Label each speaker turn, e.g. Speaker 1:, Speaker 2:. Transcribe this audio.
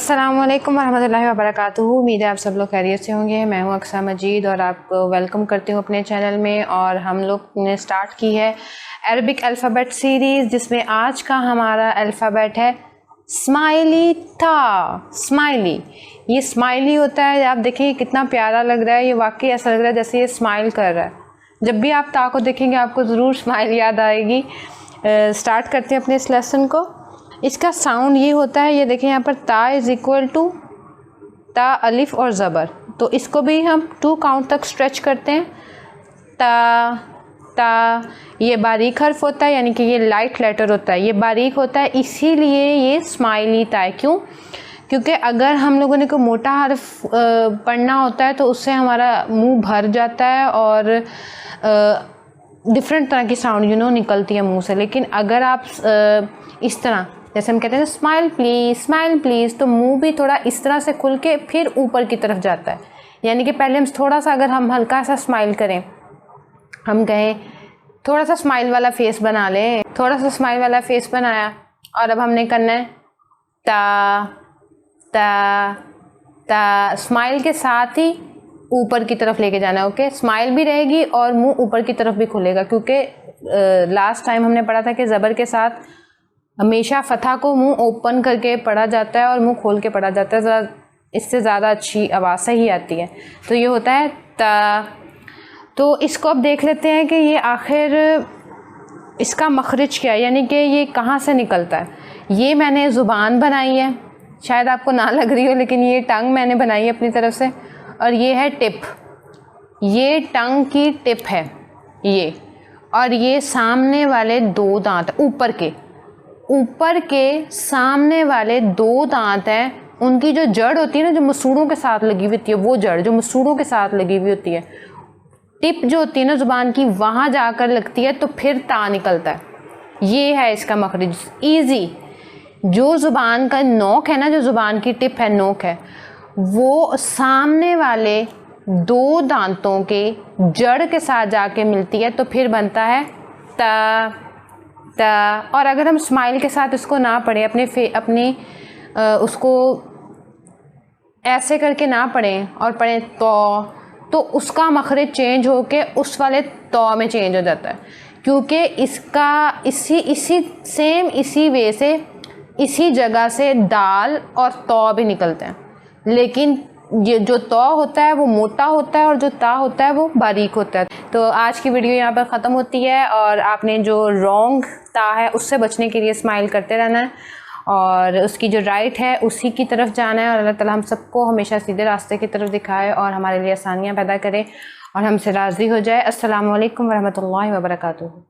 Speaker 1: अस्सलाम वालेकुम वरहमतुल्लाहि वबरकातुहू। उम्मीद है आप सब लोग खैरियत से होंगे। मैं हूँ अक्सा मजीद और आपको वेलकम करती हूँ अपने चैनल में। और हम लोग ने स्टार्ट की है अरबिक अल्फ़ाबेट सीरीज़, जिसमें आज का हमारा अल्फ़ाबेट है स्माइली था। स्माइली, ये स्माइली होता है। आप देखिए कितना प्यारा लग रहा है। ये वाकई ऐसा लग रहा है जैसे ये स्माइल कर रहा है। जब भी आप ता को देखेंगे आपको ज़रूर स्माइल याद आएगी। स्टार्ट करते हैं अपने इस लेसन को। इसका साउंड ये होता है, ये देखें यहाँ पर ता इज़ इक्वल टू ता अलिफ और ज़बर। तो इसको भी हम 2 काउंट तक स्ट्रेच करते हैं। ता ता, ये बारीक हर्फ होता है, यानी कि ये लाइट लेटर होता है, ये बारीक होता है, इसीलिए ये स्माइली ता है। क्यों? क्योंकि अगर हम लोगों ने कोई मोटा हर्फ पढ़ना होता है तो उससे हमारा मुंह भर जाता है और डिफरेंट तरह की साउंड निकलती है मुंह से। लेकिन अगर आप इस तरह, जैसे हम कहते हैं स्माइल प्लीज़, तो मुंह भी थोड़ा इस तरह से खुल के फिर ऊपर की तरफ जाता है। यानी कि पहले हम थोड़ा सा, अगर हम हल्का सा स्माइल करें, हम कहें थोड़ा सा स्माइल वाला फेस बना लें, थोड़ा सा स्माइल वाला फेस बनाया और अब हमने करना है ता ता ता। स्माइल के साथ ही ऊपर की तरफ लेके जाना है। ओके, स्माइल भी रहेगी और मुंह ऊपर की तरफ भी खुलेगा, क्योंकि लास्ट टाइम हमने पढ़ा था कि ज़बर के साथ हमेशा फतह को मुंह ओपन करके पढ़ा जाता है और मुंह खोल के पढ़ा जाता है। ज़रा इससे ज़्यादा अच्छी आवाज़ सही आती है। तो ये होता है ता। तो इसको अब देख लेते हैं कि ये आखिर इसका मखरज क्या है, यानी कि ये कहाँ से निकलता है। ये मैंने ज़ुबान बनाई है, शायद आपको ना लग रही हो, लेकिन ये टंग मैंने बनाई है अपनी तरफ से। और ये है टिप, ये टंग की टिप है ये। और ये सामने वाले 2 दांत, ऊपर के सामने वाले 2 दांत हैं, उनकी जो जड़ होती है ना, जो मसूड़ों के साथ लगी हुई होती है, वो जड़ जो मसूड़ों के साथ लगी हुई होती है, टिप जो होती है ना ज़ुबान की, वहाँ जाकर लगती है, तो फिर ता निकलता है। ये है इसका मखरज, इजी। जो ज़ुबान का नोक है ना, जो ज़ुबान की टिप है, नोक है, वो सामने वाले 2 दांतों के जड़ के साथ जाके मिलती है, तो फिर बनता है ता ता। और अगर हम स्माइल के साथ इसको ना पढ़ें, अपने उसको ऐसे करके ना पढ़ें और पढ़ें तो उसका मखरज चेंज होके उस वाले तो में चेंज हो जाता है। क्योंकि इसका इसी वे से, इसी जगह से दाल और तो भी निकलते हैं। लेकिन ये जो तो होता है वो मोटा होता है और जो ता होता है वो बारीक होता है। तो आज की वीडियो यहाँ पर ख़त्म होती है और आपने जो रॉन्ग ता है उससे बचने के लिए स्माइल करते रहना है और उसकी जो राइट है उसी की तरफ जाना है। और अल्लाह ताला हम सबको हमेशा सीधे रास्ते की तरफ दिखाए और हमारे लिए आसानियाँ पैदा करे और हमसे राज़ी हो जाए। अस्सलामु अलैकुम वरहमतुल्लाहि वबरकातुहू।